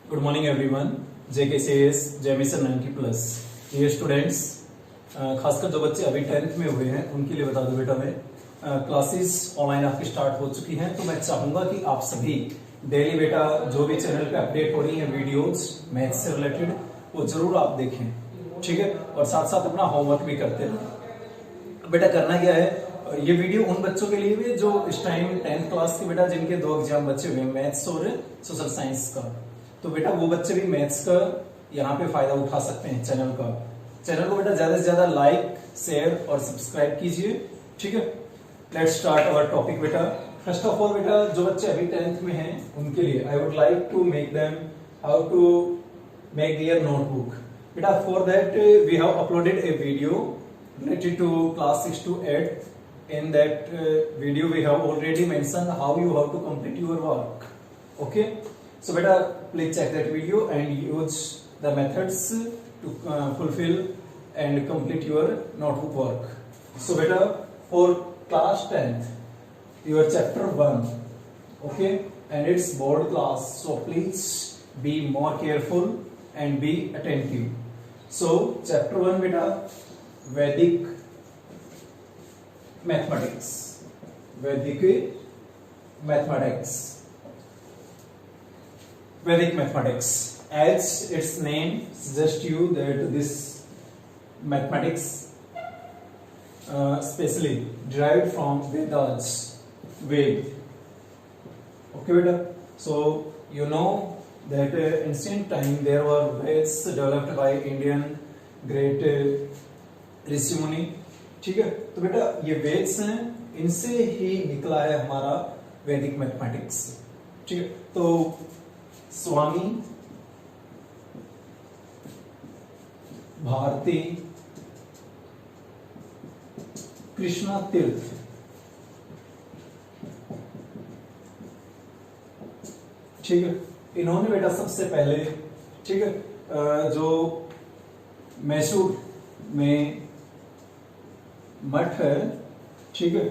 Good morning everyone. JKCS जय mission 90+। ये students खासकर जो बच्चे अभी 10th में हुए हैं उनके लिए बता दो बेटा, मैं क्लासेस ऑनलाइन आपकी स्टार्ट हो चुकी हैं, तो मैं चाहूंगा कि आप सभी डेली बेटा जो भी चैनल पे अपडेट हो रही है वीडियोस मैथ्स से रिलेटेड वो जरूर आप देखें, ठीक है। और साथ साथ अपना होमवर्क भी करते रहें। बेटा करना क्या है, ये वीडियो उन बच्चों के लिए भी जो इस टाइम 10th क्लास के बेटा जिनके 2 एग्जाम बचे हुए हैं, मैथ्स और सोशल साइंस का, तो बेटा वो बच्चे भी मैथ्स का यहाँ पे फायदा उठा सकते हैं चैनल का। चैनल को बेटा ज्यादा से ज्यादा लाइक शेयर और सब्सक्राइब कीजिए, ठीक है। लेट्स स्टार्ट अवर टॉपिक बेटा। फर्स्ट ऑफ ऑल बेटा जो बच्चे अभी 10th में हैं उनके लिए I would like to make them how to make their notebook. बेटा for that we have uploaded a video related to class 6 to 8. In that video we have already mentioned how you have to complete your work. Okay, so beta please check that video and use the methods to fulfill and complete your notebook work. So beta for class 10th your chapter 1, okay, and it's board class, so please be more careful and be attentive. So chapter 1 beta वैदिक mathematics, वैदिक mathematics, वैदिक mathematics. As its name suggests you that this mathematics specially derived from Vedas, Ved. Okay beta, so you know that ancient time there were Veds developed by Indian great ऋषि मुनि, ठीक है। तो बेटा ये वेद्स हैं, इनसे ही निकला है हमारा वैदिक मैथमेटिक्स, ठीक है। तो स्वामी भारती कृष्णा तीर्थ, ठीक है, इन्होंने बेटा सबसे पहले, ठीक है, जो मैसूर में मठ है, ठीक है,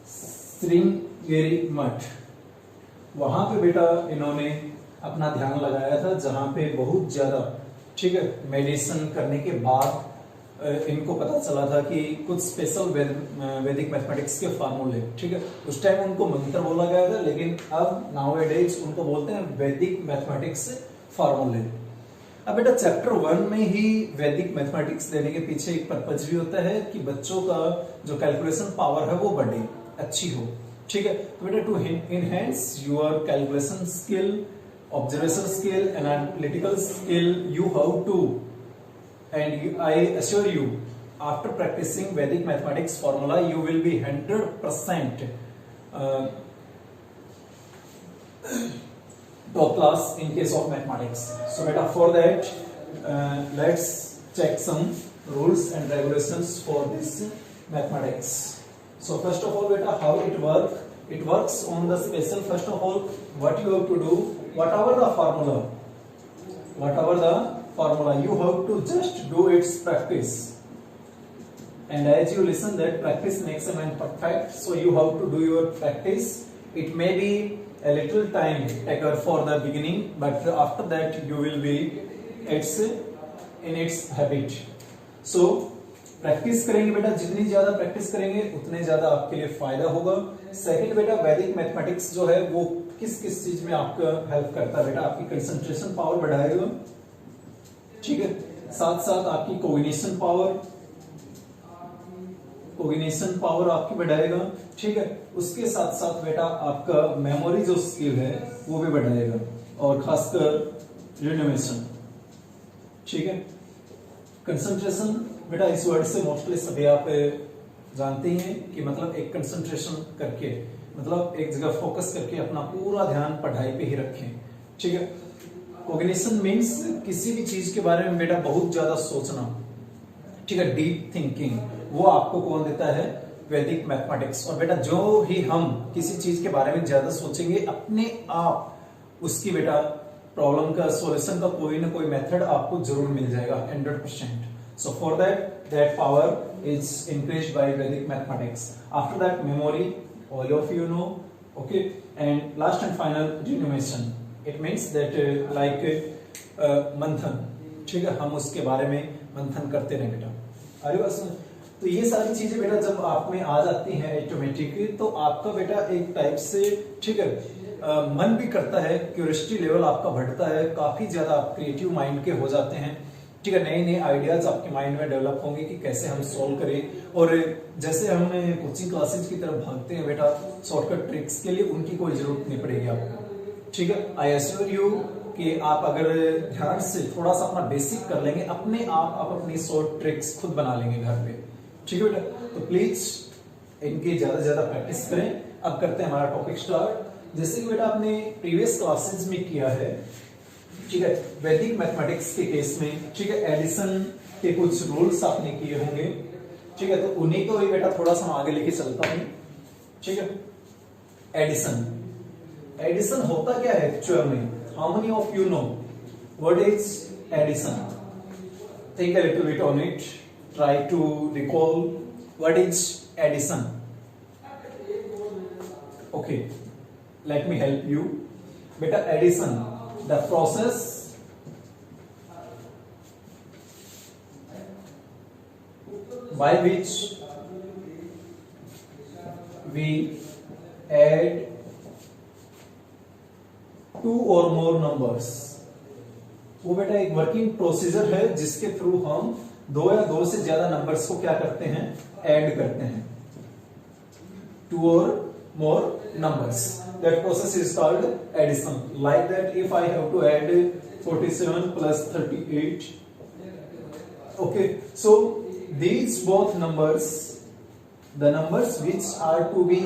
श्रृंगेरी मठ, वहां पे बेटा इन्होंने अपना ध्यान लगाया था, जहां पे बहुत ज्यादा, ठीक है, मेडिसिन करने के बाद इनको पता चला था कि कुछ स्पेशल वैदिक मैथमेटिक्स के फार्मूले, ठीक है। उस टाइम उनको मंत्र बोला गया था, लेकिन अब नाउअडेज उनको बोलते हैं वैदिक मैथमेटिक्स फार्मूले। अब बेटा चैप्टर 1 में ही वैदिक मैथमेटिक्स देने के पीछे एक पर्पज भी होता है कि बच्चों का जो कैलकुलेशन पावर है वो बढ़े, अच्छी हो, ठीक है। तो बेटा to enhance your calculation skill, observation skill, analytical skill, you how to and I assure you after practising Vedic mathematics formula you will be 100% top class in case of mathematics. So beta for that let's check some rules and regulations for this mathematics. So first of all beta how it works on the special. First of all what you have to do, whatever the formula you have to just do its practice, and as you listen that practice makes a man perfect, so you have to do your practice. It may be a little time taker for the beginning, but after that you will be in its habit. So practice करेंगे बेटा, जितनी ज्यादा practice करेंगे उतने ज्यादा आपके लिए फायदा होगा। सेकंड बेटा वैदिक मैथमेटिक्स जो है वो किस किस चीज में आपका हेल्प करता है बेटा, आपकी कंसंट्रेशन पावर बढ़ाएगा, ठीक है, साथ साथ आपकी कोऑर्डिनेशन पावर आपकी बढ़ाएगा, ठीक है। उसके साथ साथ बेटा आपका मेमोरी जो स्किल है वो भी बढ़ाएगा, और खासकर रिनोवेशन, ठीक है। कंसंट्रेशन बेटा इस वर्ड से मोस्टली सभी आप जानते ही हैं कि मतलब एक कंसंट्रेशन करके, मतलब एक जगह फोकस करके अपना पूरा ध्यान पढ़ाई पे ही रखें, ठीक है। कोऑर्डिनेशन मीन्स किसी भी चीज के बारे में बेटा बहुत ज्यादा सोचना, ठीक है, डीप थिंकिंग, वो आपको कौन देता है, वैदिक मैथमेटिक्स। और बेटा जो ही हम किसी चीज के बारे में ज्यादा सोचेंगे अपने आप उसकी बेटा प्रॉब्लम का सॉल्यूशन का कोई ना कोई मेथड आपको जरूर मिल जाएगा 100%. So for that power is increased by Vedic mathematics. After that memory, all of you know, okay, and last and final renovation. It means that like मंथन, ठीक है, हम उसके बारे में मंथन करते रहे बेटा। अरे बस, तो ये सारी चीजें बेटा जब आप में आ जाती हैं ऑटोमेटिक, तो आपका बेटा एक टाइप से, ठीक है, मन भी करता है, क्यूरियोसिटी लेवल आपका बढ़ता है, काफी ज्यादा आप क्रिएटिव माइंड के हो जाते हैं, ठीक है, नए नए आइडियाज आपके माइंड में डेवलप होंगे कि कैसे हम सोल्व करें। और जैसे हम कोचिंग क्लासेज की तरफ भागते हैं बेटा शॉर्टकट ट्रिक्स के लिए, उनकी कोई जरूरत नहीं पड़ेगी आपको, ठीक है। आई एश्योर यू कि आप अगर ध्यान से थोड़ा सा अपना बेसिक कर लेंगे, अपने आप अपनी शॉर्ट ट्रिक्स खुद बना लेंगे घर पे, ठीक है बेटा। तो प्लीज इनकी ज्यादा से ज्यादा प्रैक्टिस करें। अब करते हैं हमारा टॉपिक स्टार्ट। जैसे कि बेटा आपने प्रीवियस क्लासेस में किया है, ठीक है, वैदिक मैथमेटिक्स के केस में, ठीक है, एडिशन के कुछ रूल्स आपने किए होंगे, ठीक है, तो उन्हीं को ही बेटा थोड़ा सा आगे लेके चलता हूं, ठीक है। एडिशन होता क्या है एक्चुअल में? How many of you know what is addition? Think a little bit on it, try to recall what is addition. Okay, let me help you बेटा। Addition, the process by which we add two or more numbers, वो बेटा एक working procedure है जिसके through हम दो या दो से ज्यादा नंबर्स को क्या करते हैं, ऐड करते हैं। टू और more numbers, that process is called addition. Like that, if I have to add 47 plus 38, okay, so these both numbers, the numbers which are to be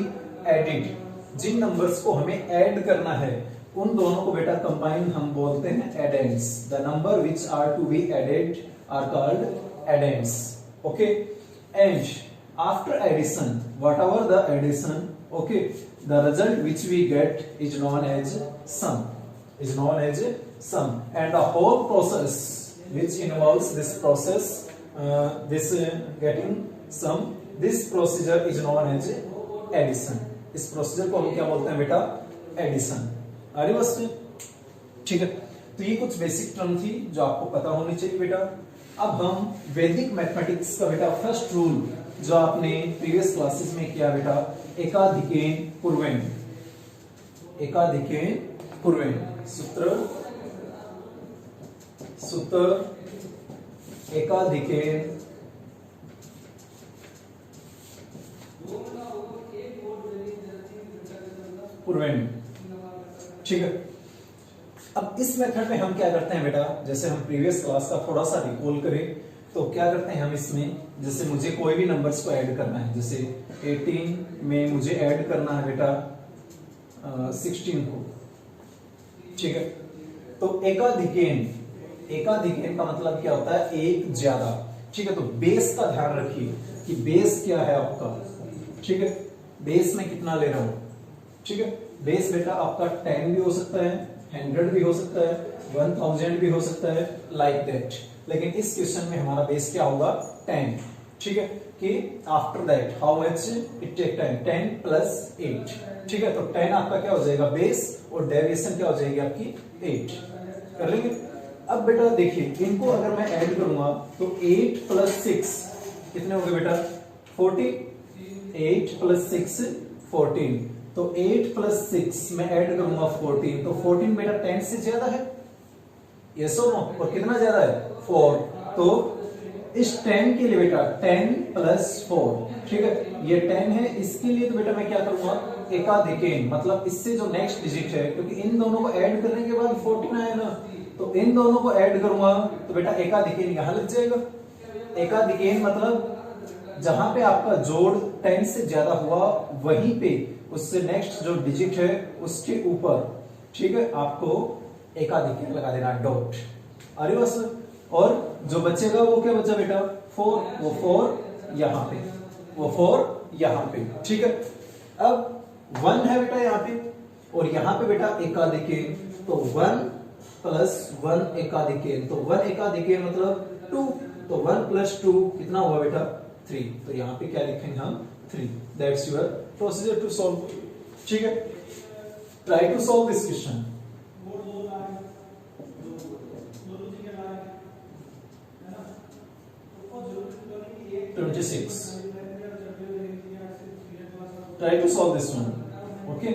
added, Jin numbers को हमें add करना है, उन दोनों को बेटा combine हम बोलते हैं addends. The number which are to be added are called addends. Okay, and after addition, whatever the addition, okay, the result which we get is known as sum, and the whole process which involves this process, getting sum, this procedure is known as addition. इस procedure को हम क्या बोलते हैं बेटा? Addition. अरे बस, ठीक है, तो ये कुछ बेसिक टर्म थी जो आपको पता होनी चाहिए बेटा। अब हम वैदिक मैथमेटिक्स का बेटा फर्स्ट रूल जो आपने प्रीवियस क्लासेस में किया बेटा, एकाधिकेन पूर्वेन। सूत्र एकाधिकेन पूर्वेन, ठीक है। अब इस मेथड में हम क्या करते हैं बेटा, जैसे हम प्रीवियस क्लास का थोड़ा सा रिकॉल करें तो क्या करते हैं हम इसमें, जैसे मुझे कोई भी नंबर्स को ऐड करना है, जैसे 18 में मुझे ऐड करना है बेटा 16 को, ठीक है। तो एकाधिकेन का मतलब क्या होता है? एक ज्यादा, ठीक है। तो बेस का ध्यान रखिए कि बेस क्या है आपका, ठीक है, बेस में कितना ले रहा हूं, ठीक है। बेस बेटा आपका 10 भी हो सकता है, 100 भी हो सकता है, 1000 भी हो सकता है, लाइक दैट। लेकिन इस क्वेश्चन में हमारा बेस क्या होगा? 10, ठीक है। कि after that how much it take time, 10 plus 8, ठीक है। तो 10 आपका क्या हो जाएगा? बेस, और डेविएशन क्या हो जाएगी आपकी? 8। कर लेंगे। अब बेटा देखिए, इनको अगर मैं ऐड करूंगा तो 8 प्लस 6 कितने हो गए बेटा? 14। 8 प्लस 6 14, तो 8 प्लस 6 में ऐड करूंगा 14, तो 14 बेटा 10 से ज्यादा है, यस और नो? और कितना ज्यादा है? 4। तो इस 10 के लिए बेटा 10 प्लस 4, ठीक है, ये 10 है, इसके लिए तो बेटा मैं क्या करूंगा? एकाधिकेन, मतलब इससे जो नेक्स्ट डिजिट है, क्योंकि इन दोनों को ऐड करने के बाद 14 आया ना, तो इन दोनों को ऐड करूंगा तो बेटा एकाधिकेन यहां लग जाएगा। एकाधिकेन मतलब जहां पे आपका जोड़ 10 से ज्यादा हुआ, वहीं पे उससे नेक्स्ट जो डिजिट है उसके ऊपर, ठीक है, आपको एकाधिकेन लगा देना, डॉट। अरे बस, और जो बचेगा वो क्या बचा बेटा? 4, वो 4 यहां पे, वो 4 यहां पे, ठीक है। अब 1 है बेटा यहां पे, और यहां पे बेटा एकाधिकेन, तो 1 प्लस 1 एकाधिकेन, तो 1 एकाधिकेन मतलब 2, तो 1 प्लस 2 कितना हुआ बेटा? 3। तो यहां पे क्या लिखेंगे हम? 3। That's your procedure to solve, ठीक है। Try to solve this question. 26. Try to solve this one. Okay.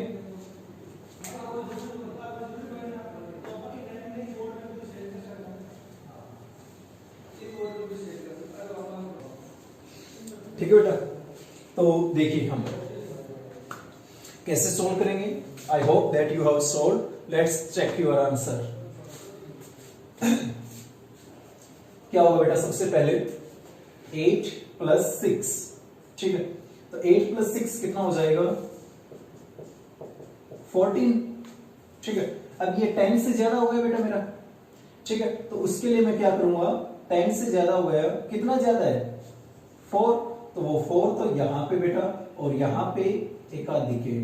ठीक है बेटा, तो देखिए हम कैसे सोल्व करेंगे. I hope that you have solve. Let's check your answer. क्या होगा बेटा, सबसे पहले 8 प्लस 6. ठीक है, तो 8 प्लस 6 कितना हो जाएगा, 14. ठीक है, अब ये 10 से ज्यादा हो गया बेटा मेरा. ठीक है, तो उसके लिए मैं क्या करूंगा, 10 से ज्यादा हो गया, कितना ज्यादा है, 4. तो वो 4 तो यहाँ पे बेटा और यहाँ पे एकाधिक है.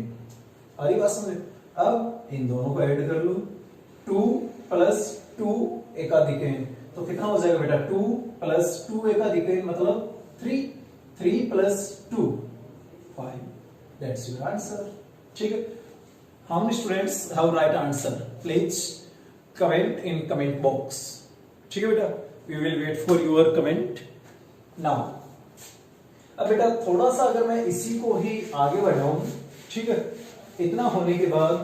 आ रही बात समझ. अब इन दोनों को ऐड कर लो. 2 प्लस 2 एकाधिक है, तो कितना हो जाएगा बेटा, 2 प्लस 2 एकाधिक है मतलब 3. 3 प्लस 2 5. That's your answer. ठीक है, how many students have right answer, please comment in comment box. ठीक है बेटा, we will wait for your comment now. अब बेटा थोड़ा सा अगर मैं इसी को ही आगे बढ़ाऊं, ठीक है, इतना होने के बाद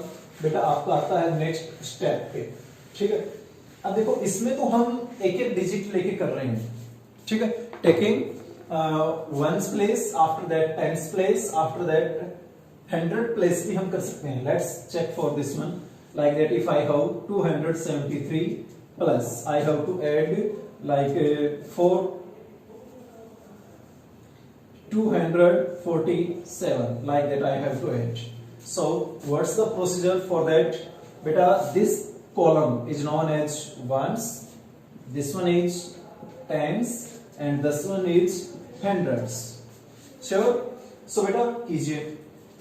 बेटा आपका आता है नेक्स्ट स्टेप पे. ठीक है, अब देखो इसमें तो हम एक एक डिजिट लेके कर रहे हैं. ठीक है, taking ones place, after that tens place, after that 100 place भी हम कर सकते हैं. Let's check for this one. Like that if I have 273 plus I have to add like 247, like that I have to add. So what's the procedure for that, beta? This column is known as ones, this one is tens, and this one is hundreds. Sure. So beta कीजिए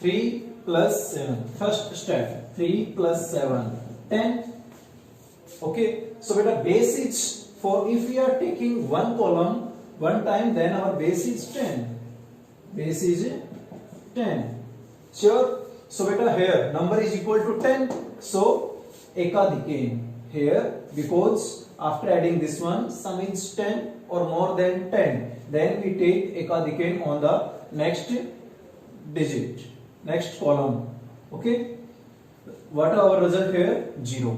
3 plus 7. First step, 3 plus 7 10. Okay, so beta base is, for if we are taking one column one time, then our base is 10. Base is 10. Sure. So beta here number is equal to 10. So ekadike here, because after adding this one sum is 10 or more than 10, then we take ekadike on the next digit, next column. Okay, what are our result here, 0.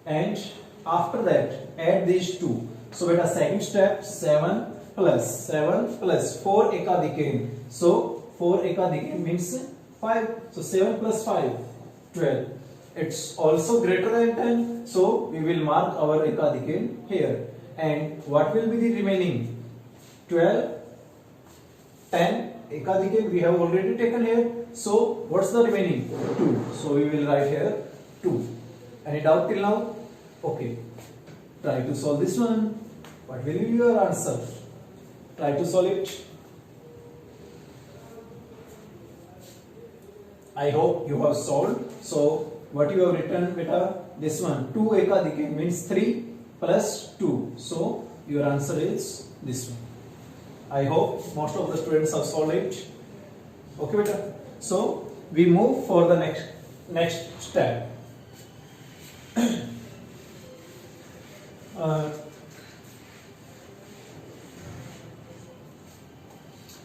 And after that add these two. So beta second step, 7 plus 4 ekadike. So 4 ekadike means 5. So 7 plus 5 12. It's also greater than 10, so we will mark our ekadike here. And what will be the remaining, 12, 10 ekadike we have already taken here. So what's the remaining, 2. So we will write here 2. Any doubt till now? Okay, try to solve this one. What will be your answer? Try to solve it. I hope you have solved. So what you have written beta, this one 2 ekadike means 3 plus 2. So your answer is this one. I hope most of the students have solved it. Okay beta. So we move for the next step.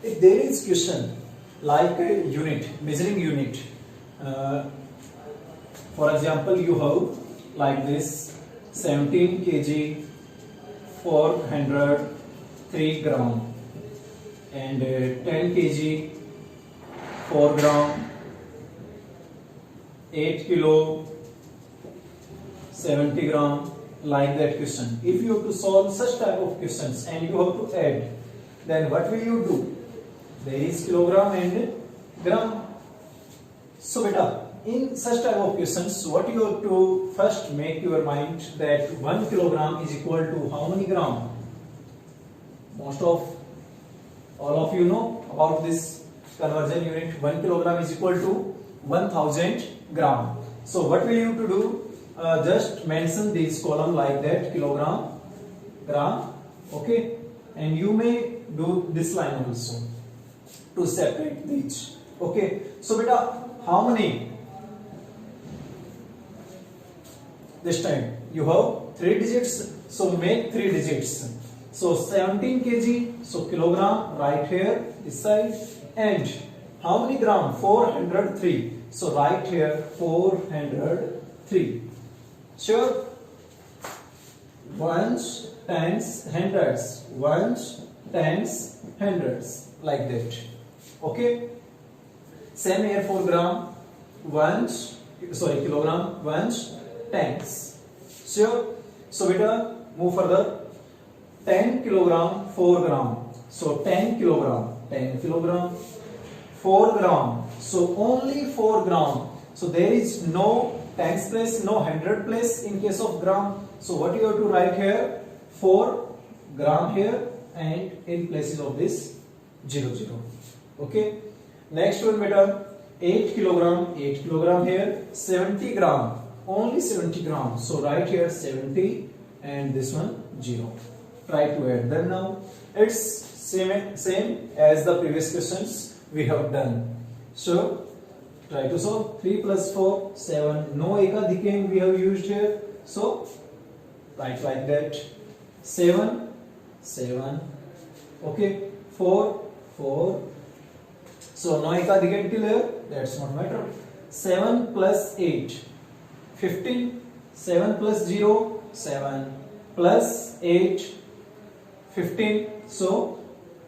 If there is question like a unit, measuring unit, for example you have like this 17 kg 403 gram and 10 kg 4 gram 8 kilo 70 gram, like that question. If you have to solve such type of questions and you have to add, then what will you do? There is kilogram and gram. So beta, in such type of questions, what you have to first make your mind that 1 kilogram is equal to how many gram? Most of all of you know about this conversion unit. 1 kilogram is equal to 1000 gram. So what will you to do? Just mention this column like that, kilogram, gram. Okay, and you may do this line also to separate these. Okay, so beta, how many? This time you have 3 digits, so make 3 digits. So 17 kg, so kilogram right here this side, and how many gram? 403. So right here 403. Sure. Ones, tens, hundreds. Ones, tens, hundreds, like that. Okay. Same here for gram. Ones, sorry, kilogram. Ones, tens. Sure. So beta, move further. 10 kilogram, 4 gram. So 10 kilogram, 10 kilogram, 4 gram. So only 4 gram. So there is no tens place, no hundred place in case of gram. So what you have to write here? 4 gram here, and in places of this 0, 0. Okay. Next one beta, 8 kilogram here, 70 gram, only 70 gram. So write here 70 and this one 0. Try to add them now. It's same as the previous questions we have done. So try to solve. 3 plus 4, 7. No ekadikane we have used here. So write like that. 7, 7. Okay. 4, 4. So no ekadikane till here. That's not matter. 7 plus 8, 15. 7 plus 0, 7. Plus 8, 15. So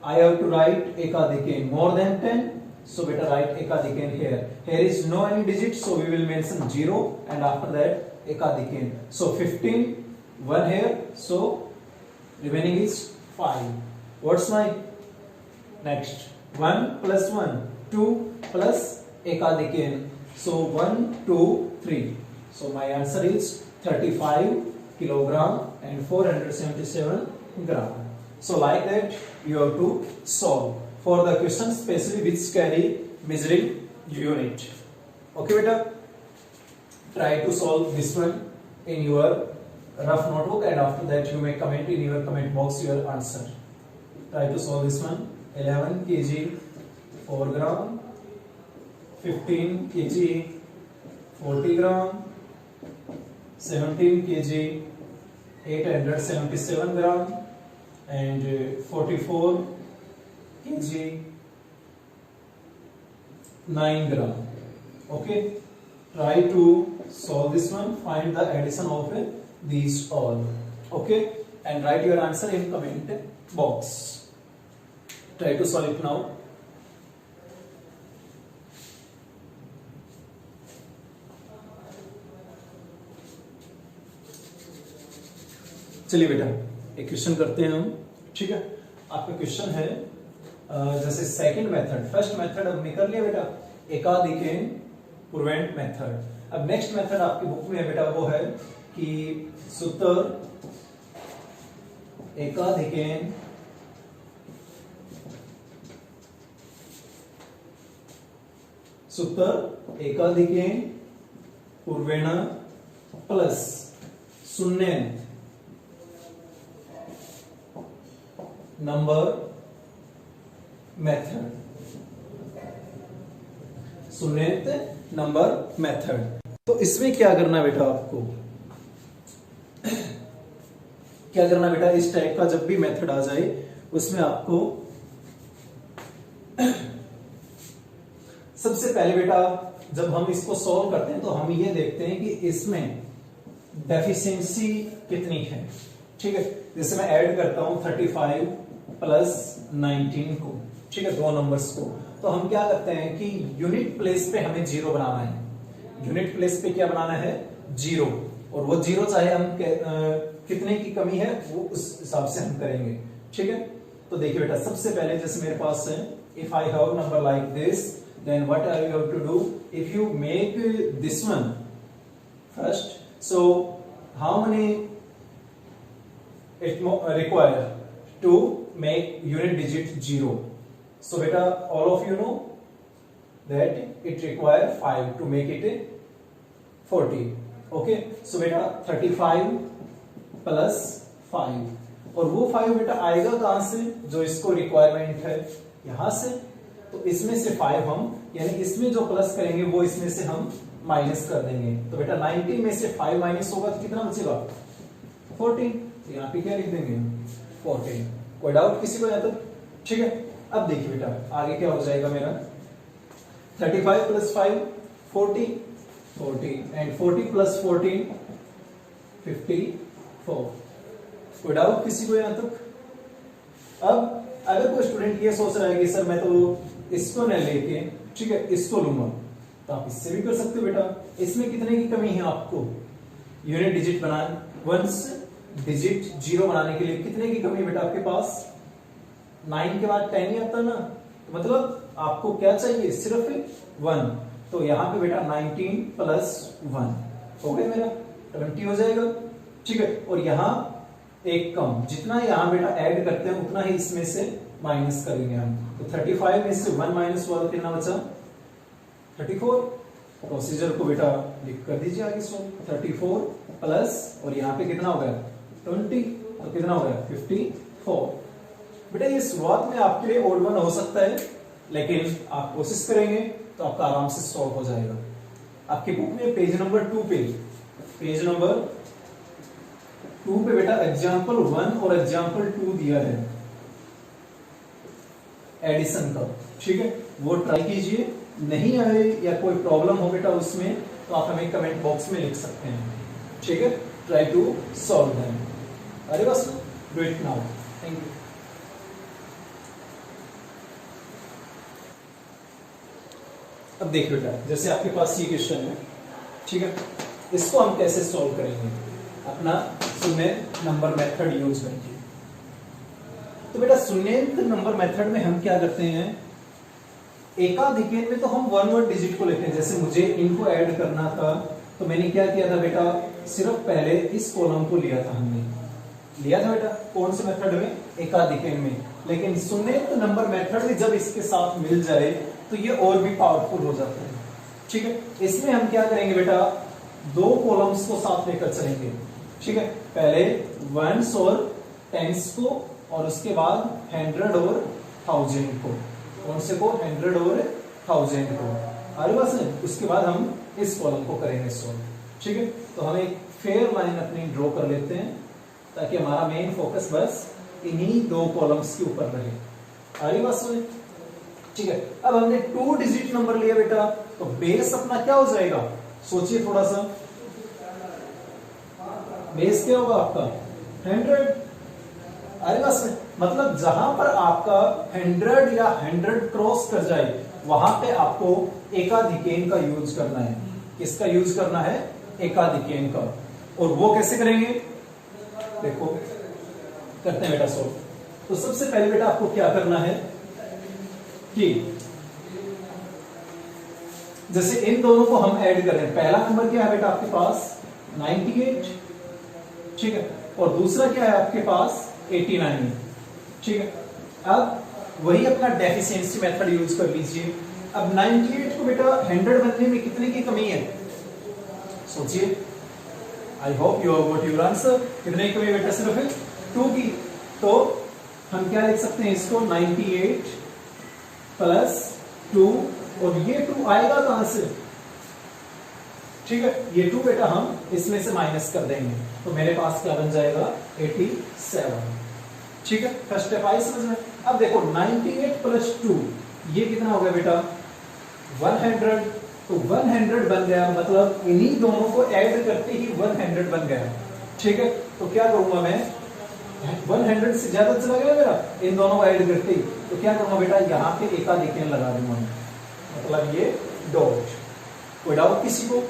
I have to write ekadikane more than 10. So better write ekadikane here. Here is no any digit, so we will mention 0, and after that ekadikane. So 15, 1 here. So remaining is 5. What's my next? 1 plus 1, 2 plus ekadikane. So 1, 2, 3. So my answer is 35 kilogram and 477 gram. So like that you have to solve for the questions especially which carry measuring unit. Okay beta, try to solve this one in your rough notebook, and after that you may comment in your comment box your answer. Try to solve this one. 11 kg 4 gram, 15 kg 40 gram, 17 kg 877 gram, and 44 kg 9 gram. Okay, try to solve this one, find the addition of these all. Okay, and write your answer in comment box. Try to solve it now. चलिए बेटा एक question करते हैं हम, ठीक है। आपका question है जैसे सेकंड मेथड, फर्स्ट मेथड अब निकल लिया बेटा, एकाधिकेन प्रूवेंट मेथड। अब नेक्स्ट मेथड आपकी बुक में है बेटा, वो है कि सूत्र एकाधिकेन सूत्र एकाधिकेन पूर्वेण प्लस शून्य नंबर मेथड, शून्यत नंबर मेथड। तो इसमें क्या करना बेटा, आपको क्या करना बेटा, इस टाइप का जब भी मेथड आ जाए उसमें आपको सबसे पहले बेटा जब हम इसको सॉल्व करते हैं तो हम ये देखते हैं कि इसमें डेफिशिएंसी कितनी है, ठीक है। जैसे मैं ऐड करता हूं 35 प्लस 19 को, ठीक है, दो नंबर्स को, तो हम क्या करते हैं कि यूनिट प्लेस पे हमें जीरो बनाना है। यूनिट प्लेस पे क्या बनाना है, जीरो, और वो जीरो चाहे हम कितने की कमी है वो उस हिसाब से हम करेंगे, ठीक है। तो देखिए बेटा सबसे पहले जैसे मेरे पास है, if I have number like this, then what are you have to do? If you make this one first, so how many it require to make unit digit 0? So beta all of you know that it require 5 to make it 40. Okay, so beta 35 plus 5, और वो 5 बेटा आएगा कहां से, जो इसको requirement है यहां से, तो इसमें से 5 हम, यानी इसमें जो प्लस करेंगे वो इसमें से हम माइनस कर देंगे। तो बेटा 90 में से 5 माइनस होगा तो कितना बचेगा, 14। तो यहाँ पे क्या लिख देंगे, 14। कोई डाउट किसी को यहाँ तक? ठीक है, अब देखिए बेटा आगे क्या हो जाएगा मेरा, 35 प्लस 5 40 एंड 40 प्लस 14 54। कोई डाउट किसी को यहाँ तक? अब अगर कोई स्टूडेंट ये सोच रहा है कि सर मैं तो इसको न लेके, ठीक है, इसको लूंगा, तो आप इससे भी कर सकते हो बेटा। इसमें कितने की कमी है आपको? Unit digit ones digit zero बनाने के लिए कितने की कमी है बेटा आपके पास? 9 के बाद 10 ही आता ना, तो मतलब आपको क्या चाहिए? सिर्फ 1। तो यहां पे बेटा 19 प्लस 1 हो गया मेरा 20 हो जाएगा। ठीक है, और यहां एक कम, जितना यहां बेटा ऐड करते हैं उतना ही इसमें से माइनस करेंगे हम। तो 35 में से 1 माइनस हुआ तो कितना बचा? 34। प्रोसीजर को बेटा लिख कर दीजिए आगे। सो 34 प्लस, और यहाँ पे कितना हो गया? 20, तो कितना हो गया? 54। बेटा ये शुरुआत में आपके लिए ओड वन हो सकता है, लेकिन आप कोशिश करेंगे तो आपका आराम से सॉल्व हो जाएगा। आपकी बुक में पेज नंबर 2 पे, पेज नंबर 2 पे बेटा एग्जाम्पल 1 और एग्जाम्पल 2 दिया है एडिशन का। ठीक है, वो ट्राई कीजिए। नहीं आए या कोई प्रॉब्लम हो बेटा उसमें, तो आप हमें कमेंट बॉक्स में लिख सकते हैं। ठीक है, ट्राई टू सॉल्व देम। अरे बस do it now. Thank you. अब देखिए बेटा, जैसे आपके पास ये क्वेश्चन है, ठीक है, इसको हम कैसे सॉल्व करेंगे? अपना शून्य नंबर मेथड यूज करके। तो बेटा शून्यंत नंबर मेथड में हम क्या करते हैं, एकाधिकेन में तो हम वन डिजिट को लेते हैं। जैसे मुझे इनको ऐड करना था, तो मैंने क्या किया था बेटा, सिर्फ पहले इस कॉलम को लिया था, हमने लिया था बेटा कौन से मेथड में? एकाधिकेन में। लेकिन शून्यंत नंबर मेथड में जब इसके साथ मिल जाए तो ये और भी पावरफुल हो जाता है। ठीक है, इसमें हम क्या करेंगे बेटा, दो कॉलम्स को साथ लेकर चलेंगे। ठीक है, पहले वंस और टेंस को, और उसके बाद 100 और 1000 को। कौन से को? 100 और 1000 को। अरे बस, उसके बाद हम इस कॉलम को करेंगे सॉल्व। ठीक है, तो हम एक फेयर लाइन अपनी ड्रॉ कर लेते हैं, ताकि हमारा मेन फोकस बस इन्हीं दो कॉलम्स के ऊपर रहे। अरे बस, ठीक है। अब हमने 2 डिजिट नंबर लिया बेटा, तो बेस अपना क्या हो जाएगा? सोचिए थोड़ा सा, बेस क्या होगा आपका? 100। अरे बस, मतलब जहां पर आपका 100 या 100 क्रॉस कर जाए, वहां पे आपको एकाधिकेन का यूज करना है। किसका यूज करना है? एकाधिकेन का। और वो कैसे करेंगे? देखो, करते हैं बेटा सॉल्व। तो सबसे पहले बेटा आपको क्या करना है कि जैसे इन दोनों को हम ऐड कर रहे हैं। पहला नंबर क्या है बेटा आपके पास? 98। ठीक है, और दूसरा क्या है आपके पास? 89। ठीक है, अब वही अपना डेफिशिएंसी मेथड यूज कर लीजिए। अब 98 को बेटा 100 बनने में कितने की कमी है? सोचिए। I hope you have got your answer. कितने की कमी है बेटा? सिर्फ 2 की। तो हम क्या लिख सकते हैं इसको? 98 प्लस 2, और ये 2 आएगा कहां से? ठीक है, ये 2 बेटा हम इसमें से माइनस कर देंगे, तो मेरे पास क्या बन जाएगा? 87। ठीक है, फर्स्ट स्टेप आई समझ में? अब देखो 98 प्लस 2, ये कितना हो गया बेटा? 100। तो 100 बन गया, मतलब इन्हीं दोनों को ऐड करते ही 100 बन गया। ठीक है, तो क्या करूंगा मैं? 100 से ज्यादा चला गया मेरा इन दोनों को ऐड करते ही, तो क्या करूंगा बेटा? यहाँ पे एकाधिकेन लगा दूंगा, मतलब ये डॉट। कोई डाउट किसी को?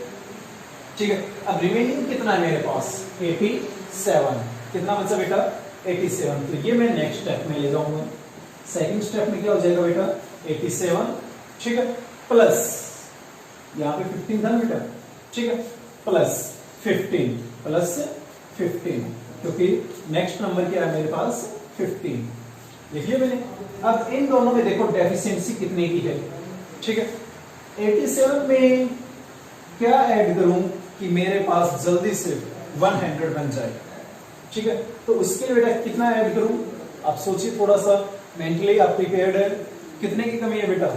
ठीक है, अब रिमेनिंग कितना है मेरे पास? 87। कितना बचा बेटा? 87। तो ये मैं नेक्स्ट स्टेप में ले जाऊंगा। सेकंड स्टेप में क्या हो जाएगा बेटा? 87। ठीक है, प्लस यहाँ पे 15 था ना बेटा? ठीक है, प्लस 15 प्लस 15, क्योंकि नेक्स्ट नंबर क्या है मेरे पास? 15। लिखिए मैंने। अब इन दोनों में देखो डेफिशिएंसी कितने की है। ठीक है, 87 में क्या ऐड करूं कि मेरे पास जल्दी से 100 बन जाए? ठीक है, तो उसके लिए बेटा कितना ऐड करूं? आप सोचिए थोड़ा सा, मेंटली आप प्रिपेयर्ड है। कितने की कमी है बेटा?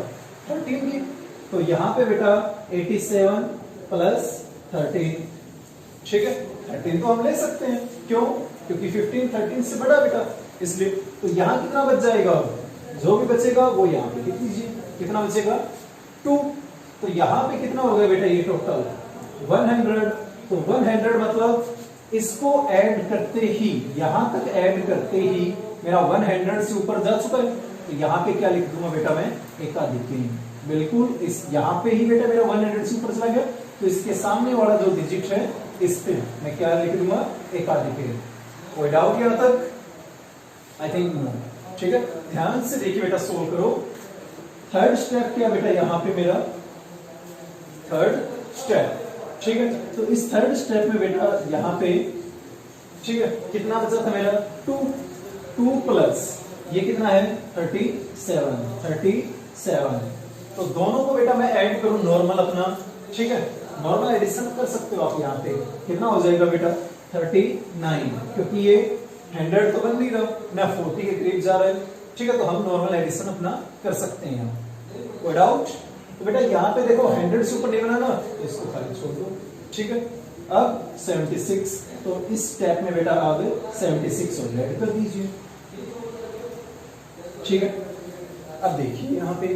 13 की। तो यहां पे बेटा 87 प्लस 13। ठीक है, 13 तो हम ले सकते हैं। क्यों? क्योंकि 15 13 से बड़ा बेटा, इसलिए तो यहाँ कितना बच जाएगा, जो भी बचेगा वो यहाँ पे लिख दीजिए, कितना बचेगा 2। तो यहाँ पे कितना हो गया बेटा ये टोटल 100। तो 100 मतलब इसको ऐड करते ही, यहां तक ऐड करते ही मेरा 100 से ऊपर जा चुका है। तो यहाँ पे क्या लिख दूंगा बेटा मैं, एकाधिक। बिल्कुल इस यहाँ पे ही बेटा मेरा 100 से ऊपर चला गया, तो इसके सामने वाला जो डिजिट है इस पे मैं क्या लिख दूंगा, एकाधिक। कोई डाउट यहाँ तक? I think no. ठीक है, ध्यान से देखिए बेटा, सोल्व करो। थर्ड स्टेप क्या बेटा, यहाँ पे मेरा थर्ड स्टेप। ठीक है, तो इस थर्ड स्टेप में बेटा यहाँ पे ठीक है कितना बचा था मेरा 2 प्लस ये कितना है 37। तो दोनों को बेटा मैं ऐड करूं नॉर्मल अपना। ठीक है, नॉर्मल एडिशन कर सकते हो आप। यहाँ पे कितना हो जाएगा बेटा 39, क्योंकि ये 100 तो बन नहीं रहा ना, 40 के करीब जा रहा है। ठीक है, तो हम नॉर्मल एडिशन अपना कर सकते हैं यहाँ। कोई डाउट? तो बेटा यहाँ पे देखो 100 से ऊपर नहीं बना ना, तो इसको खाली छोड़ दो। ठीक है, अब 76, तो इस स्टेप में बेटा अब 76 और ऐड कर दीजिए। ठीक है, अब देखिए यहाँ पे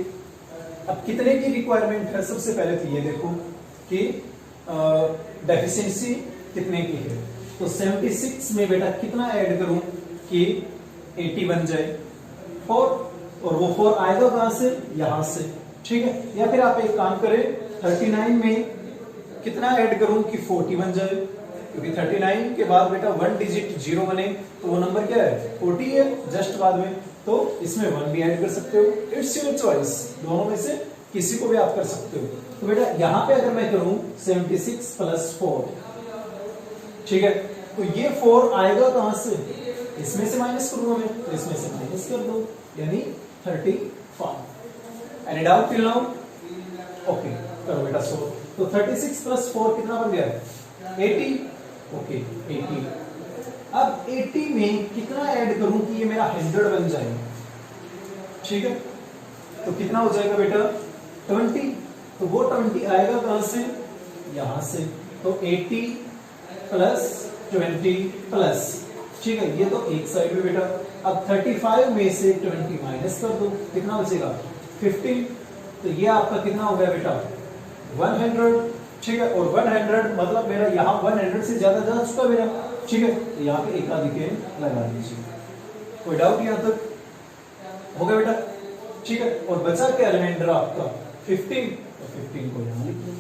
अब कितने की रिक्वायरमेंट है। सबसे पहले तो ये देखो कि डेफिशिएंसी कितने की है। तो 76 में बेटा कितना ऐड करूं कि 80 बन जाए 4, और वो 4 आएगा कहां से, यहां से। ठीक है, या फिर आप एक काम करें 39 में कितना ऐड करूं कि 40 बन जाए, क्योंकि 39 के बाद बेटा 1 डिजिट 0 बने तो वो नंबर क्या है 40 है जस्ट बाद में। तो इसमें 1 भी ऐड कर सकते हो, इट्स योर चॉइस, दोनों में से किसी को भी आप कर सकते हो। तो बेटा यहां पे अगर मैं करूं 76 प्लस 4, ठीक है, तो ये 4 आएगा कहां से, इसमें से माइनस करूंगा मैं, तो इसमें से माइनस कर दो, यानी 35। Any doubt till now? Okay, करो बेटा सोल्व। तो 36 प्लस 4 कितना बन गया 80। ओके 80। अब 80 में कितना ऐड करूं कि ये मेरा 100 बन जाए। ठीक है, तो कितना हो जाएगा बेटा 20। तो वो 20 आएगा कहां से, यहां से। तो 80 प्लस 20 प्लस, ठीक है, ये तो एक साइड में बेटा। अब 35 में से 20 माइनस कर दो, कितना बचेगा 15। तो ये आपका कितना हो गया बेटा 100। ठीक है, और 100 मतलब मेरा यहाँ 100 से ज्यादा जा चुका मेरा। ठीक है, तो यहाँ पे एकाधिक लगा दीजिए। कोई डाउट यहाँ तक? हो गया बेटा? ठीक है, और बचा क्या रिमाइंडर आपका 15, तो 15 को यहाँ लिख दो।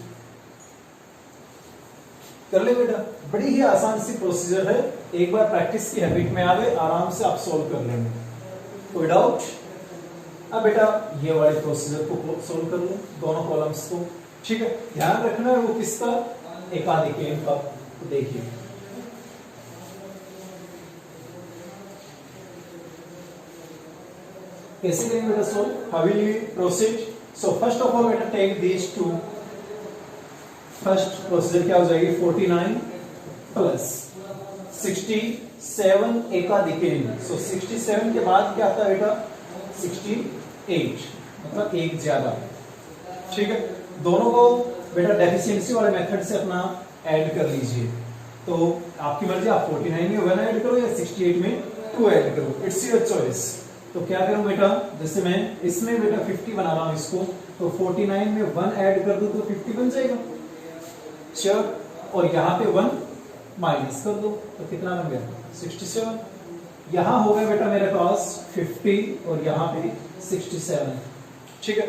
कर ले बेटा, बड़ी ही आसान सी प्रोसीजर है। एक बार प्रैक्टिस की हैबिट में आ गए, आराम से आप सोल्व कर लेंगे। कोई डाउट? अब बेटा ये वाले प्रोसीजर को सोल्व कर लो, दोनों कॉलम्स को। ठीक है, ध्यान रखना है वो किसका, एकाधिक का। तो देखिए कैसे करेंगे बेटा solve, how will you proceed. So first of all बेटा take these two. First procedure क्या हो जाएगी 49 प्लस 67 एकाधिक। सो 67 के बाद क्या आता है बेटा 68, मतलब एक ज्यादा। ठीक है, दोनों को बेटा डेफिशिएंसी वाले मेथड से अपना ऐड कर लीजिए। तो आपकी मर्जी, आप 49 में 1 ऐड करो या 68 में 2 ऐड करो, इट्स योर चॉइस। तो क्या करूं बेटा, जैसे मैं इसमें बेटा 50 बना रहा हूं इसको, तो 49 में 1 ऐड कर दूं तो 50 बन जाएगा। श्योर, और यहाँ पे 1 माइनस कर दो तो कितना बन गया 67। यहां हो गया बेटा मेरे पास 50 और यहाँ पे 67। ठीक है,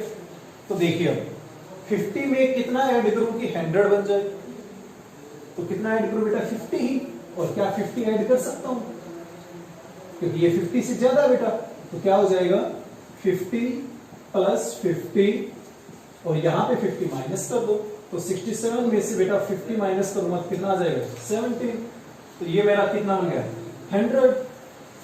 तो देखिए अब 50 में कितना ऐड करूं कि 100 बन जाए। तो कितना ऐड करूं बेटा 50 ही, और क्या 50 ऐड कर सकता हूं क्योंकि ये 50 से ज्यादा है बेटा। तो क्या हो जाएगा 50 प्लस 50 और यहाँ पे 50 माइनस कर दो। तो 67 में से बेटा 50 माइनस करूंगा तो कितना आ जाएगा 17। तो ये मेरा कितना बन गया 100।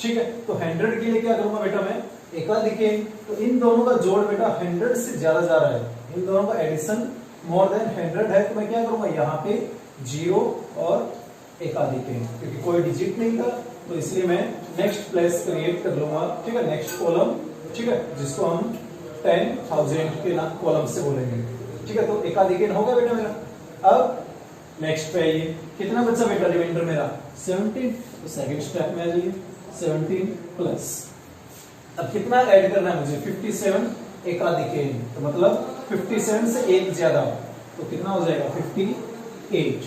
ठीक है, तो 100 के लिए क्या करूंगा बेटा मैं एकाधिक। तो इन दोनों का जोड़ बेटा 100 से ज्यादा जा रहा है, इन दोनों का एडिशन मोर देन 100 है। तो मैं क्या करूंगा यहाँ पे 0 और एकाधिक, क्योंकि कोई डिजिट नहीं था तो इसलिए मैं नेक्स्ट प्लेस क्रिएट कर लूंगा। ठीक है, नेक्स्ट कॉलम। ठीक है, जिसको हम 10,000 के कॉलम से बोलेंगे। ठीक है, तो एकाधिक हो गया बेटा मेरा। अब नेक्स्ट पे आइए, कितना बचा बेटा रिमाइंडर मेरा 17। तो सेकंड स्टेप में आ जाइए। 17 प्लस, अब कितना ऐड करना है मुझे, 57 एकाधिकेन, तो मतलब 57 से एक ज्यादा, तो कितना हो जाएगा 58।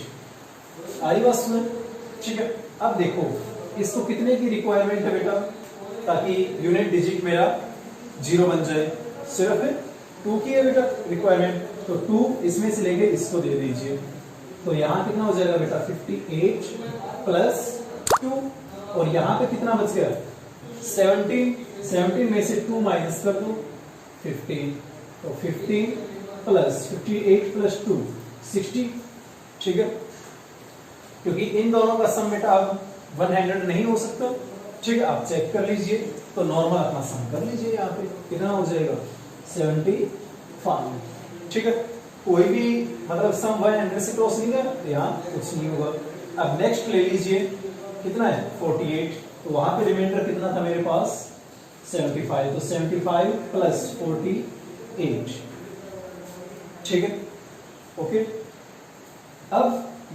आई बात समझ? ठीक है। अब देखो इसको कितने की रिक्वायरमेंट है बेटा, ताकि यूनिट डिजिट मेरा 0 बन जाए, सिर्फ 2 की है बेटा रिक्वायरमेंट, तो 2 इसमें से लेंगे, इसको दे दीजिए, तो यहाँ कितना हो जाएगा बेटा 58 प्लस 2, और यहाँ पे कितना बच गया 17 में से 2 माइनस कर दो 15, तो 15 प्लस 58 प्लस 2 60। ठीक है, क्योंकि इन दोनों का सम बेटा अब 100 नहीं हो सकता। ठीक है, आप चेक कर लीजिए, तो नॉर्मल अपना सम कर लीजिए, यहाँ पे कितना हो जाएगा 75। ठीक है, कोई भी मतलब सम 100 से क्रॉस नहीं गया तो यहाँ कुछ नहीं होगा। अब नेक्स्ट ले लीजिए, कितना है 48, तो वहां पे रिमाइंडर कितना था मेरे पास 75, तो 75 प्लस 48। ठीक है, ओके। अब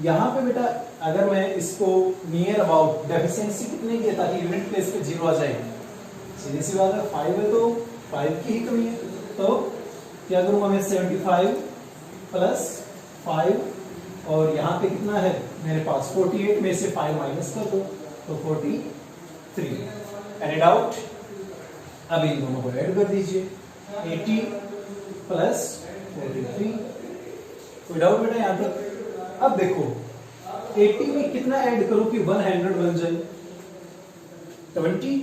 यहाँ पे बेटा अगर मैं इसको नियर अबाउट डेफिशिएंसी कितने की है, ताकि यूनिट प्लेस पे 0 आ जाए, सीधी सी बात है 5 है तो 5 की ही कमी है, तो क्या करूंगा मैं 75 प्लस 5, और यहाँ पे कितना है मेरे पास 48 में से 5 माइनस कर दो, तो 43। Any doubt? अब इन दोनों को ऐड कर दीजिए, 80 प्लस 43। कोई डाउट बेटा यहाँ तक? अब देखो 80 में कितना ऐड करूं कि 100 बन जाए, 20,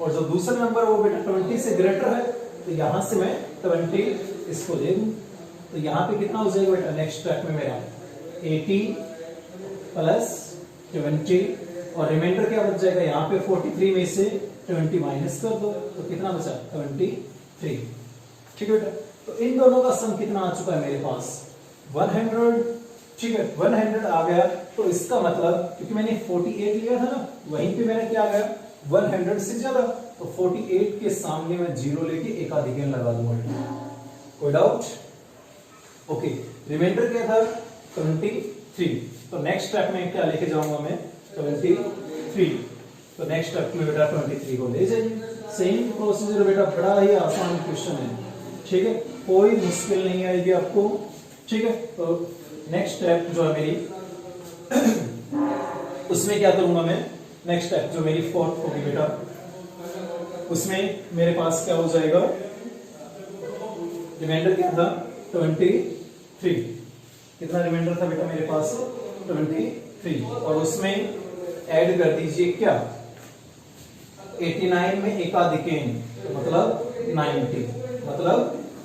और जो दूसरा नंबर वो बेटा 20 से ग्रेटर है, तो यहां से मैं 20 इसको दे दूं, तो यहाँ पे कितना हो जाएगा बेटा नेक्स्ट स्टेप में मेरा 80 प्लस 20, और रिमाइंडर क्या बच जाएगा यहाँ पे 43 में से 20 माइनस कर दो, तो कितना बचा 23। ठीक है बेटा, तो इन दोनों का सम कितना आ चुका है मेरे पास 100। ठीक है, 100 आ गया, तो इसका मतलब क्योंकि मैंने 48 लिया था ना, वहीं पे मेरा क्या आ गया 100 से ज्यादा, तो 48 के सामने मैं 0 लेके एकाधिकन लगा दूंगा। कोई डाउट? ओके, रिमाइंडर क्या था 23, तो नेक्स्ट स्टेप में क्या लेके जाऊंगा मैं 23, तो नेक्स्ट स्टेप में बेटा 23 को ले जाइए। सेम प्रोसीजर बेटा, बड़ा ही आसान क्वेश्चन है। ठीक है, कोई मुश्किल नहीं आएगी आपको। ठीक है, तो नेक्स्ट स्टेप जो है मेरी उसमें क्या करूंगा मैं, नेक्स्ट स्टेप जो मेरी 4th होगी बेटा, उसमें मेरे पास क्या हो जाएगा, रिमाइंडर क्या था 23, कितना रिमाइंडर था बेटा मेरे पास 23, और उसमें ऐड कर दीजिए क्या 89 में एकाधिकेन, तो मतलब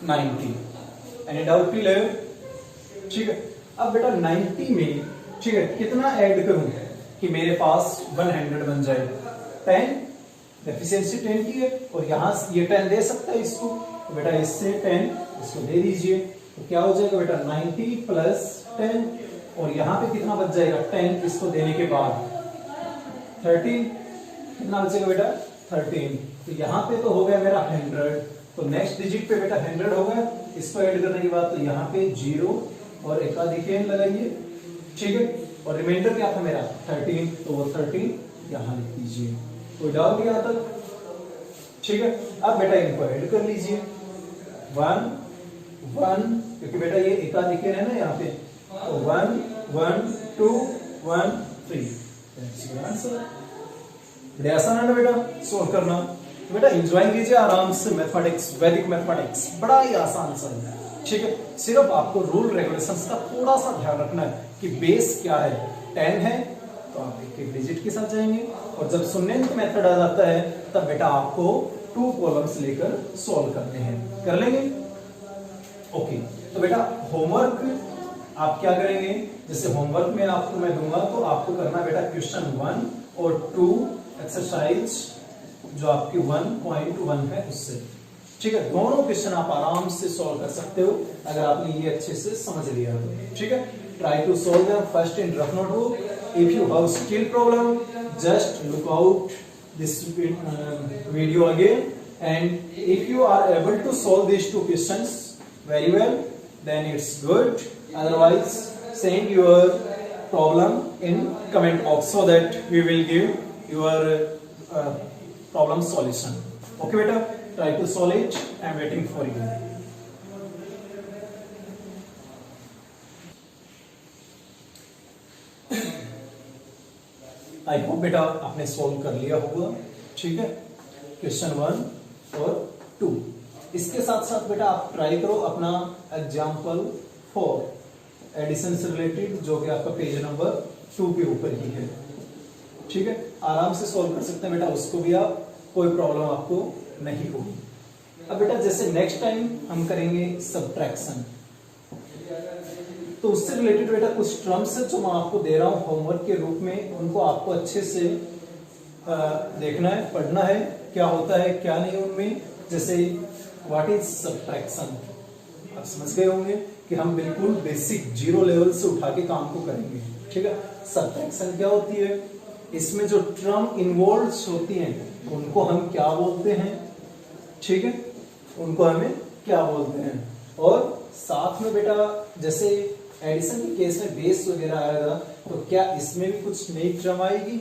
90। Any doubt clear? ठीक है, अब बेटा 90 में ठीक है कितना ऐड करूं कि मेरे पास 100 बन जाए, 10, डेफिशिएंसी 10 की है, और यहां ये 10 दे सकता है इसको, तो बेटा इससे 10 इसको दे दीजिए, तो क्या हो जाएगा बेटा 90 प्लस 10, और यहाँ पे कितना बच जाएगा 10 इसको देने के बाद 13, कितना बचेगा बेटा 13, तो यहाँ पे तो हो गया मेरा 100, तो नेक्स्ट डिजिट पे बेटा 100 हो गया, इसको ऐड करने के बाद तो यहाँ पे 0 और एकाधिकेन लगाइए। ठीक है, और रिमाइंडर क्या था मेरा 13, तो वो 13 यहाँ लिख दीजिए। कोई डाउट यहाँ तक? ठीक है, अब बेटा इनको ऐड कर लीजिए 1 1, क्योंकि बेटा ये एकाधिकेन है ना यहाँ पे, तो 1 1 2 1 3, बड़ा आसान है ना बेटा सोल्व करना। तो बेटा एंजॉय कीजिए आराम से मैथमेटिक्स, वैदिक मैथमेटिक्स बड़ा ही आसान सा है। ठीक है, सिर्फ आपको रूल रेगुलेशंस का थोड़ा सा ध्यान रखना है कि बेस क्या है, 10 है तो आप एक डिजिट के साथ जाएंगे, और जब सुन्नेंट मेथड आ जाता है तब बेटा आपको 2 कॉलम्स लेकर सॉल्व करने हैं। कर लेंगे? ओके, तो बेटा होमवर्क आप क्या करेंगे, जैसे होमवर्क में आपको मैं दूंगा तो आपको करना बेटा क्वेश्चन 1 और 2 एक्सरसाइज जो आपकी 1.1 है उससे। ठीक है, दोनों क्वेश्चन आप आराम से सॉल्व कर सकते हो अगर आपने ये अच्छे से समझ लिया तो। ठीक है, try to solve them first in rough notebook. If you have still problem just look out this video again, and if you are able to solve these 2 questions very well then it's good, otherwise send your problem in comment box so that we will give your problem solution. Okay beta, try to solve it. I am waiting for you. I hope बेटा आपने solve कर लिया होगा। ठीक है, question 1 और 2। इसके साथ साथ बेटा आप ट्राई करो अपना एग्जाम्पल 4 एडिशन से रिलेटेड, जो कि आपका पेज नंबर 2 के ऊपर ही है। ठीक है, आराम से सॉल्व कर सकते हैं बेटा, उसको भी आप, कोई प्रॉब्लम आपको नहीं होगी। अब बेटा जैसे नेक्स्ट टाइम हम करेंगे सब्ट्रैक्शन, तो उससे रिलेटेड बेटा कुछ टर्म्स है जो मैं आपको दे रहा हूं होमवर्क के रूप में, उनको आपको अच्छे से देखना है, पढ़ना है, क्या होता है क्या नहीं उनमें। जैसे व्हाट इज सब्ट्रैक्शन, आप समझ गए होंगे कि हम बिल्कुल बेसिक जीरो लेवल से उठा के काम को करेंगे। ठीक है, सब्ट्रैक्शन क्या होती है, इसमें जो टर्म इन्वॉल्व होती हैं उनको हम क्या बोलते हैं। ठीक है, उनको हमें क्या बोलते हैं। और साथ में बेटा जैसे एडिशन के केस में बेस वगैरह आएगा, तो क्या इसमें भी कुछ नई टर्म आएगी।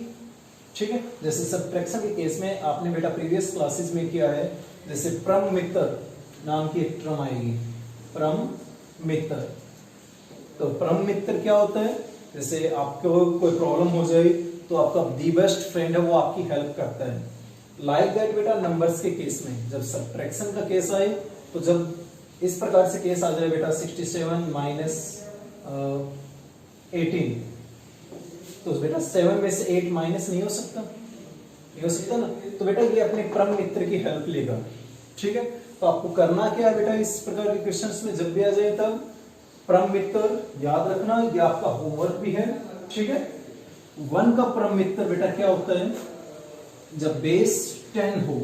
ठीक है, जैसे सब्ट्रैक्शन के केस में आपने बेटा प्रीवियस क्लासेस में किया है, जैसे प्रम मित्र नाम की एक टर्म आएगी, प्रम मित्र। तो प्रम मित्र क्या होता है, जैसे आपको कोई प्रॉब्लम हो जाए तो आपका दी बेस्ट फ्रेंड है, वो आपकी हेल्प करता है। लाइक दैट बेटा नंबर्स के केस में जब सब्ट्रैक्शन का केस आए, तो जब इस प्रकार से केस आ जाए बेटा 67 माइनस 18, तो बेटा 7 में से 8 माइनस नहीं हो सकता, नहीं हो सकता ना, तो बेटा ये अपने परम मित्र की हेल्प लेगा। ठीक है, तो आपको करना क्या है बेटा, इस प्रकार के क्वेश्चंस में जब भी आ जाए तब परम मित्र याद रखना, ये आपका होमवर्क भी है। ठीक है, 1 का परम मित्र बेटा क्या होता है, जब बेस 10 हो।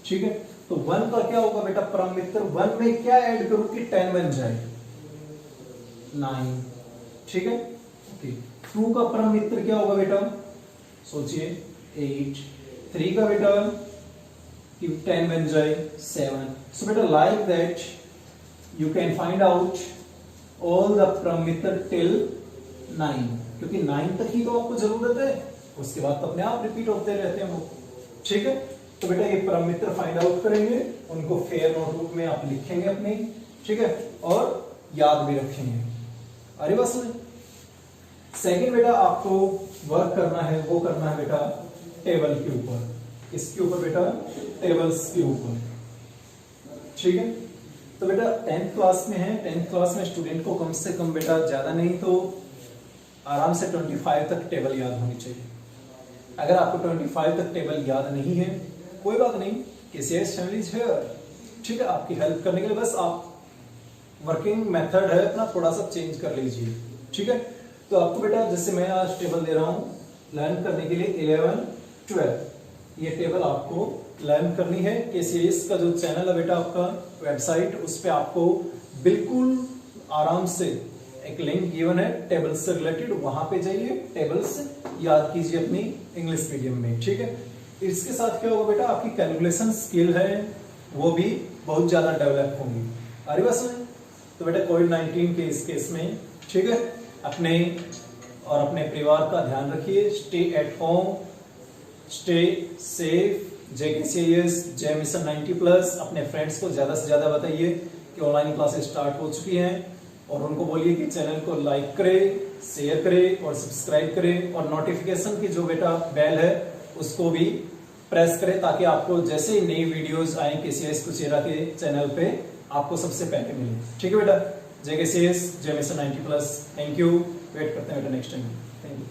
ठीक है, तो 1 का क्या होगा बेटा परम मित्र, 1 में क्या ऐड करूं कि 10 बन जाए 9। ठीक है, ओके। 2 का परम मित्र क्या होगा बेटा, सोचिए 8। 3 का बेटा कि 10 बन जाए 7। सो बेटा like that you can find out all the परम मित्र टिल 9, क्योंकि 9 तक ही तो आपको जरूरत है, उसके बाद तो अपने आप रिपीट होते रहते हैं वो। ठीक है, तो बेटा ये परम मित्र फाइंड आउट करेंगे, उनको फेयर नोटबुक में आप लिखेंगे अपनी। ठीक है, और याद भी रखेंगे। अरे बस सेकंड बेटा आपको वर्क करना है, वो करना है बेटा टेबल के ऊपर। किसके ऊपर बेटा, टेबल्स के ऊपर। ठीक है, तो बेटा 10th क्लास में है, 10th क्लास में स्टूडेंट को कम से कम बेटा ज्यादा नहीं तो आराम से 25 तक टेबल याद होनी चाहिए। अगर आपको 25 तक टेबल याद नहीं है, कोई बात नहीं, केसीएस फैमिली है। ठीक है, आपकी हेल्प करने के लिए बस आप वर्किंग मेथड है अपना थोड़ा सा चेंज कर लीजिए। ठीक है, तो आपको बेटा जैसे मैं आज टेबल दे रहा हूं लर्न करने के लिए 11, 12, ये टेबल आपको लर्न करनी है। केसीएस का जो चैनल है बेटा आपका वेबसाइट, उस पे आपको बिल्कुल आराम से एक लिंक गिवन है टेबल्स से रिलेटेड, वहां पे जाइए, टेबल्स याद कीजिए अपनी इंग्लिश मीडियम में। ठीक है, इसके साथ क्या होगा बेटा, आपकी कैलकुलेशन स्किल है वो भी बहुत ज्यादा डेवलप होंगी। अरे बस में तो बेटा कोविड-19 के इस केस में, ठीक है, अपने और अपने परिवार का ध्यान रखिए। Stay at home, stay safe. JKCS जय मिशन 90+, अपने फ्रेंड्स को ज्यादा से ज्यादा बताइए कि ऑनलाइन क्लासेस स्टार्ट हो चुकी हैं, और उनको बोलिए कि चैनल को लाइक करे, शेयर करे और सब्सक्राइब करे, और नोटिफिकेशन की जो बेटा बेल है उसको भी प्रेस करें, ताकि आपको जैसे नई वीडियोस आए केसीएस कुचेरा के चैनल पे आपको सबसे पहले मिले। ठीक है बेटा, जेकेसीएस जय मिशन 90+। थैंक यू, वेट करते हैं बेटा नेक्स्ट टाइम। Thank you.